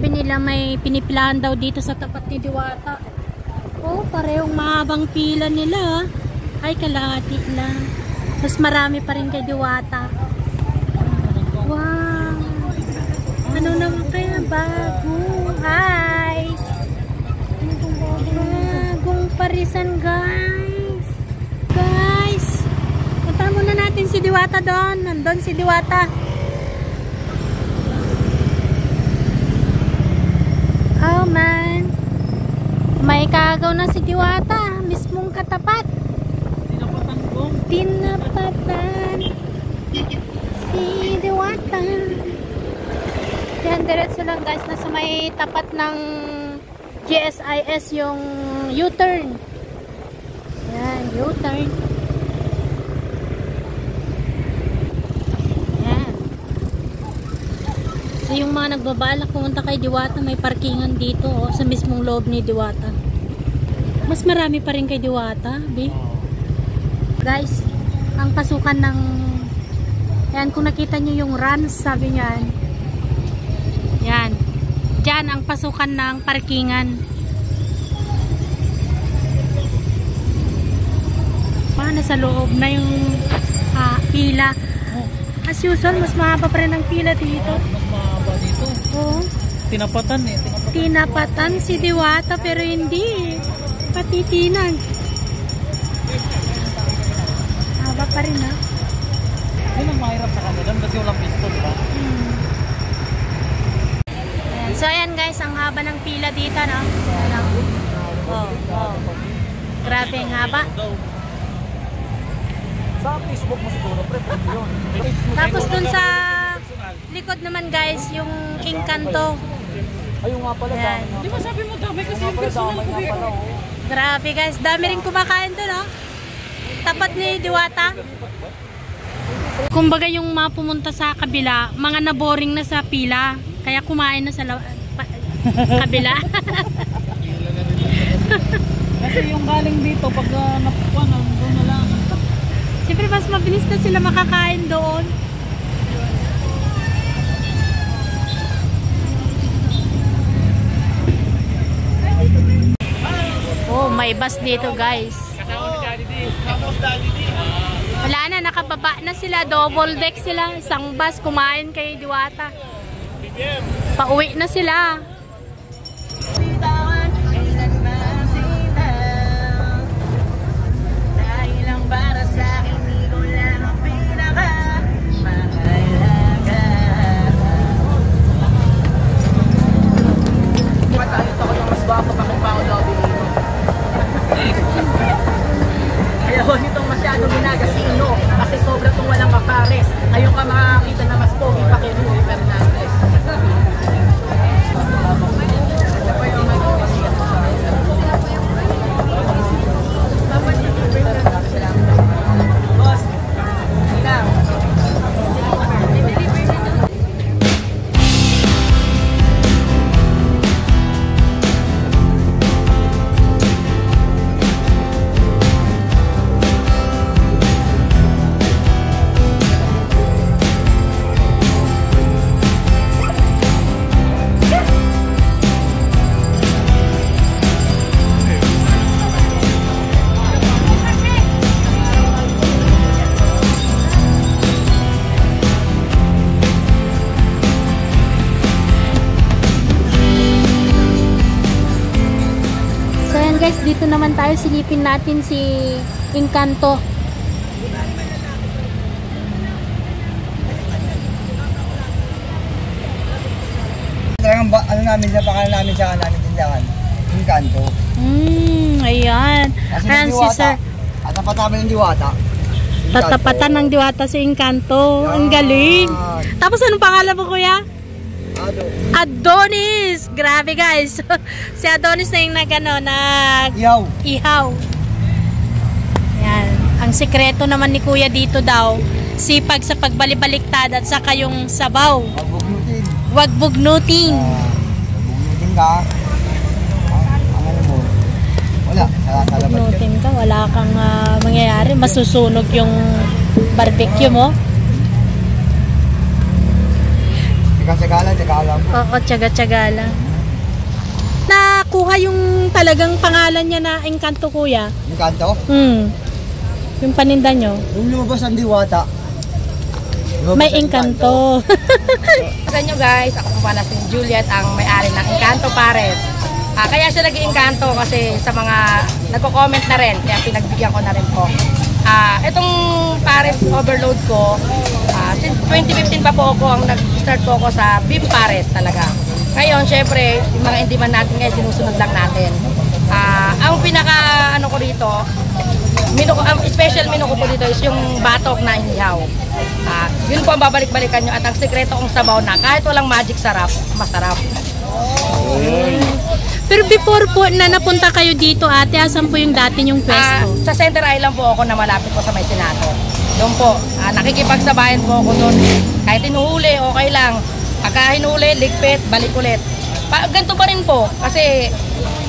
Sabi nila may pinipilahan daw dito sa tapat ni Diwata. Oh, parehong mahabang pila nila. Ay, kalahati lang. Mas marami pa rin kay Diwata. Wow! Ano naman kaya bago? Hi! Bagong parisan, guys. Guys! Punta muna natin si Diwata doon. Nandun si Diwata. Oh man. May kagaw na si Diwata. Mismong katapat. Tinapatan ko. Tinapatan. Si Diwata. Yan, diretso lang guys. Nasa may tapat ng GSIS yung U-turn. Yan, U-turn. Yung mga nagbabalak pumunta kay Diwata, may parkingan dito oh, sa mismong loob ni Diwata. Mas marami pa rin kay Diwata, B. Guys, ang pasukan ng yan, kung nakita nyo yung runs, sabi niyan. Yan. Diyan ang pasukan ng parkingan. Paano sa loob na yung pila. As usual, mas mahaba pa rin ang pila dito. Dito. Oo. Tinapatan eh. Tinapatan si Diwata pero hindi. Patitinan. Haba pa rin ha. Yun ang mahirap sa kanila kasi walang pisto, diba? Ayan. So ayan guys, ang haba ng pila dito, no? Oh. Grabe ang haba. Sa Facebook mo siguro, pre, yun. Tapos dun sa likod naman guys, yung Encanto. Ayun nga pala. Di ba sabi mo dami kasi yung personal ko dito? Grabe guys, dami rin kumakain dun, no? Tapat ni Diwata. Kumbaga yung mapumunta sa kabila, mga naboring na sa pila, kaya kumain na sa kabila. Kasi yung galing dito, pag napukuan, doon na lang. Siyempre mas mabilis na sila makakain doon. Oh, may bus dito guys. Wala na, nakababa na sila. Double deck sila. Isang bus, kumain kay Diwata. Pauwi na sila. Ayaw nitong masyadong ginagasino kasi sobra itong walang kapares. Ngayon ka makakita na mas pogi pa kay Rui Fernandez. Guys, dito naman tayo, silipin natin si Encanto. Ano namin sa pangalan namin sa namin tindahan? Encanto. Ayan. Ayan si Sir. At tapatan ng Diwata. Tatapatan ng Diwata si Encanto. Ang galing. Tapos anong pangalan mo, kuya? Adonis! Grabe guys. Si Adonis na yung ihaw. Yan. Ang sekreto naman ni kuya dito daw, sipag sa pagbalibaliktad at saka yung sabaw. Wag bugnutin. Bugnutin ka. Ang ano mo? Wala. Bugnutin ka. Wala kang mangyayari. Masusunog yung barbecue mo. Tiga-tiga lang. Oo, tsaga-tsaga lang. Nakuha yung talagang pangalan niya na Encanto, kuya. Encanto? Yung paninda nyo. Yung lumabas ang Diwata. May Encanto. Sa inyo guys, ako pala si Juliet, ang may-ari ng Encanto Pares. Kaya siya naging Encanto kasi sa mga nagko-comment na rin, kaya pinagbigyan ko na rin po. Itong Pares overload ko, since 2015 pa po ako, ang nag-start po ako sa beef Pares talaga. Ngayon, syempre, yung mga hindi man natin ngayon, sinusunod lang natin. Ang pinaka, ano ko dito, special menu ko po dito is yung batok na inihaw. Yun po ang babalik-balikan nyo at ang sekreto kong sabaw na kahit walang magic sarap, masarap. Pero before po na napunta kayo dito, ate, asan po yung dati yung pwesto? Sa Center Island po ako na malapit po sa may Senado. Doon po, nakikipagsabayan po ako doon. Kahit hinuhuli, okay lang. Pagka hinuli, ligpit, balik ulit. Ganito pa rin po, kasi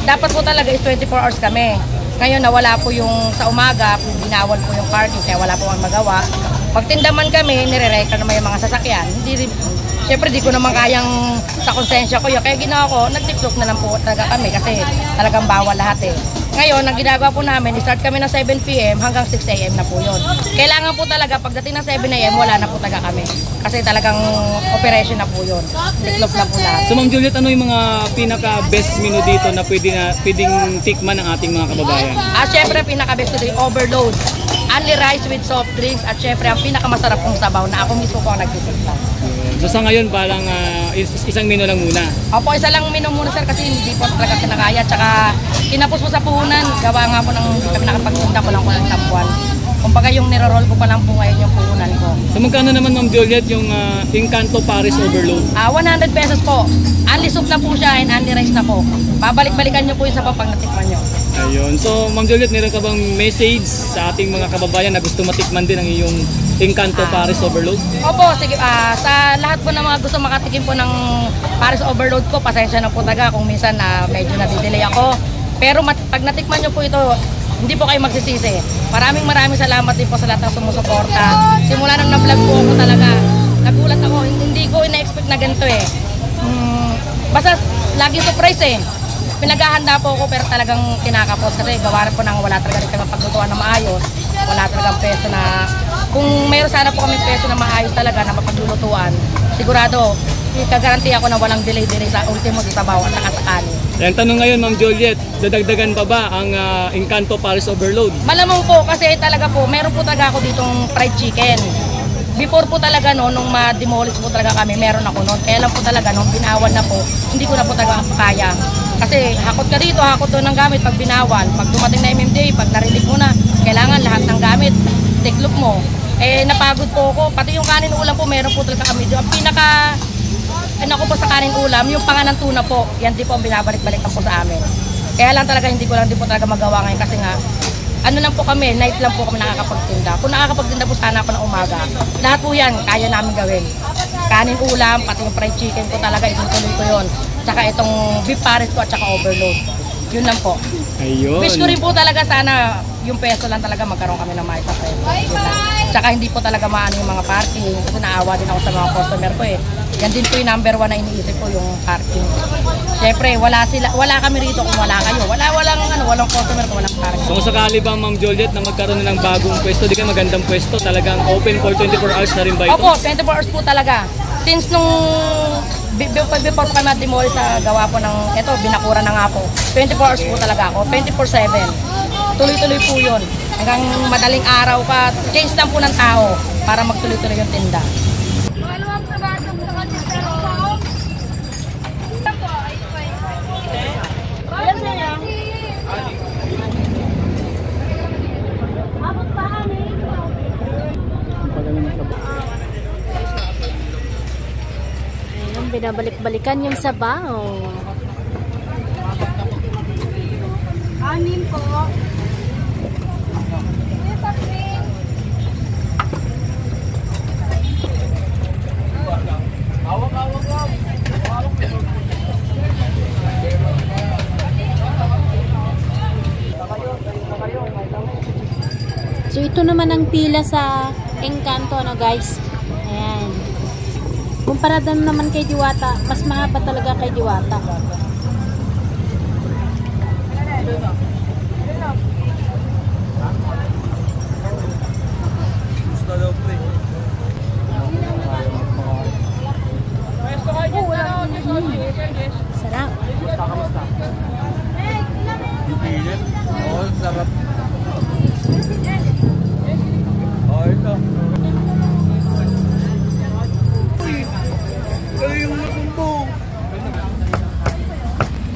dapat po talaga is 24 hours kami. Ngayon nawala po yung sa umaga, binawal po yung parking, kaya wala po ang magawa. Pag tindaman kami, nire-record naman yung mga sasakyan. Siyempre di ko naman kayang sa konsensya ko. Kaya ginawa ko, nag-tiklok na lang po talaga kami kasi talagang bawal lahat eh. Ngayon, ang ginagawa po namin, start kami ng 7 PM hanggang 6 AM na po yun. Kailangan po talaga, pagdating ng 7 AM, wala na po talaga kami. Kasi talagang operation na po yun. Tiklok na po lahat. So Ma'am Juliet, ano yung mga pinaka-best menu dito na pwedeng tikman ng ating mga kababayan? Siyempre, pinaka-best ko yung overload. Only rice with soft drinks at syempre, ang pinakamasarap kong sabaw na ako mismo po ang nagtisimpa. So sa ngayon, parang isang menu lang muna. Opo, isa lang menu muna sir kasi hindi po talaga kinakaya. Tsaka kinapos po sa puhunan. Gawa nga po ng hindi kami nakapagpunta ko lang po ng tampuan. Kumbaga yung niroroll ko pa lang po ngayon yung puhunan ko. So magkano naman Ma'am Juliet yung Encanto Pares Overload? 100 pesos po. Only soup na po siya and only rice na po. Babalik-balikan nyo po yung sa papang natikman nyo. Ayun. So Ma'am Juliet, meron ka bang message sa ating mga kababayan na gusto matikman din ang iyong Encanto Pares Overload? Opo, sige. Sa lahat po ng mga gusto makatikim po ng Pares Overload ko, pasensya na po taga kung minsan medyo nadidelay ako. Pero pag natikman nyo po ito, hindi po kayo magsisisi. Maraming salamat din po sa lahat ng sumusuporta. Simula nang na-vlog po ako talaga, nagulat ako. Hindi ko ina-expect na ganito eh. Basta laging surprise eh. Pinaghahanda po ako pero talagang kinakapos kasi gawa po nang wala talaga rin kami paglutuan na maayos. Wala talagang peso na, kung mayroon sana po kami peso na maayos talaga na mapaglulutuan, sigurado, kagaranti ako na walang delay-delay sa ultimo sa sabaw at saka sa kanin. Ang tanong ngayon Ma'am Juliet, dadagdagan pa ba ang Encanto Pares Overload? Malamang po kasi talaga po, meron po talaga ako ditong fried chicken. Before po talaga no, nung ma-demolish po talaga kami, meron ako noon. Kaya lang po talaga nung binawal na po, hindi ko na po talaga kaya. Kasi hakot ka dito, hakot doon ng gamit pag binawal. Pag dumating na MMDA, pag narinig mo na, kailangan lahat ng gamit, tiklop mo. Napagod po ako. Pati yung kanin ulam po, meron po talaga kami. Ang pinaka, ko po sa kanin ulam, yung panganang tuna po, yan din po ang binabalik-balikan po sa amin. Kaya lang talaga, hindi ko lang din po talaga magawa ngayon kasi nga, ano lang po kami, night lang po kami nakakapagtinda. Kung nakakapagtinda po sana ako ng umaga, lahat po yan, kaya namin gawin. Kanin ulam, pati yung fried chicken ko talaga, itutuloy ko yun. Tsaka itong beef pares ko at tsaka overload. Yun lang po. Ayun. Wish ko rin po talaga sana yung peso lang talaga magkaroon kami ng maayos na peso. Tsaka hindi po talaga maano yung mga parking kasi naawa din ako sa mga customer ko eh. Yan din po yung number 1 na iniisip ko, yung parking. Siyempre, wala kami rito kung wala kayo. Walang customer kung walang parking. So kung sakali ba Ma'am Juliet na magkaroon ng bagong pwesto, di ka magandang pwesto, talagang open for 24 hours na rin ba ito? Opo, 24 hours po talaga. Since nung before pa kami demolish sa gawa po ng, eto, binakura na nga po. 24 hours po talaga ako, 24/7. Tuloy-tuloy po yun. Hanggang madaling araw pa, change lang po ng tao para magtuloy-tuloy yung tinda. Ayan, binabalik-balikan yung sabaw. Anin po. So ito naman ang pila sa Encanto, ano guys. Ayan. Kumpara naman kay Diwata, mas mahaba talaga kay Diwata. Sarap. Oo, sarap. Oh, ito.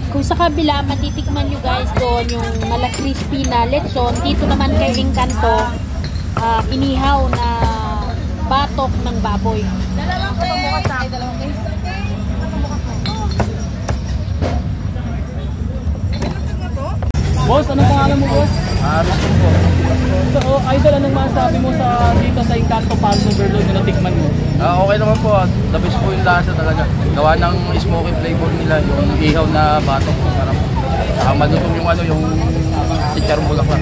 Kung sa kabila, matitikman nyo guys doon yung mala crispy na lechon. Dito naman kay Encanto, inihaw na batok ng baboy. Boss, anong pangalan mo, boss? Gusto po. So, idol, anong masasabi mo sa dito sa Encanto Pals Overload na natikman mo? Okay naman po. The best po yung lasa talaga. Gawa ng smoky flavor nila, yung ihaw na batok. Sarap. Saka malutong yung ano, yung chicharong bulaklak.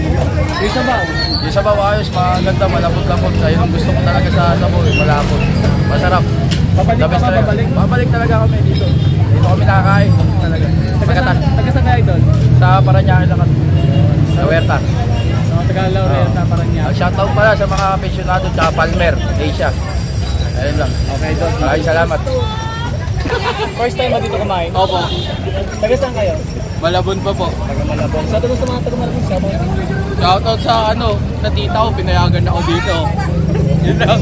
Yung sabaw? Yung sabaw ayos, maganda, malapot-lapot. Ayun ang gusto ko talaga sa sabaw, malapot. Masarap. Babalik The best ka ba, talaga. babalik? Babalik talaga kami dito. Dito kami nakakain. Talaga. Taga saan kayo doon? Sa Paranaque lang kami. Sa Huerta. Sa taga Laurel, Paranaque. Shoutout pala sa mga pensionado at Palmer, Asia. Ayun lang. Okay, doon. Maraming salamat. First time ba dito kumain? Opo. Taga saan kayo? Malabon pa po. Taga Malabon. Sa taga sa mga taga Malabon, siya mo. Shoutout sa sa tita ko, pinayagan ako dito. Yun lang.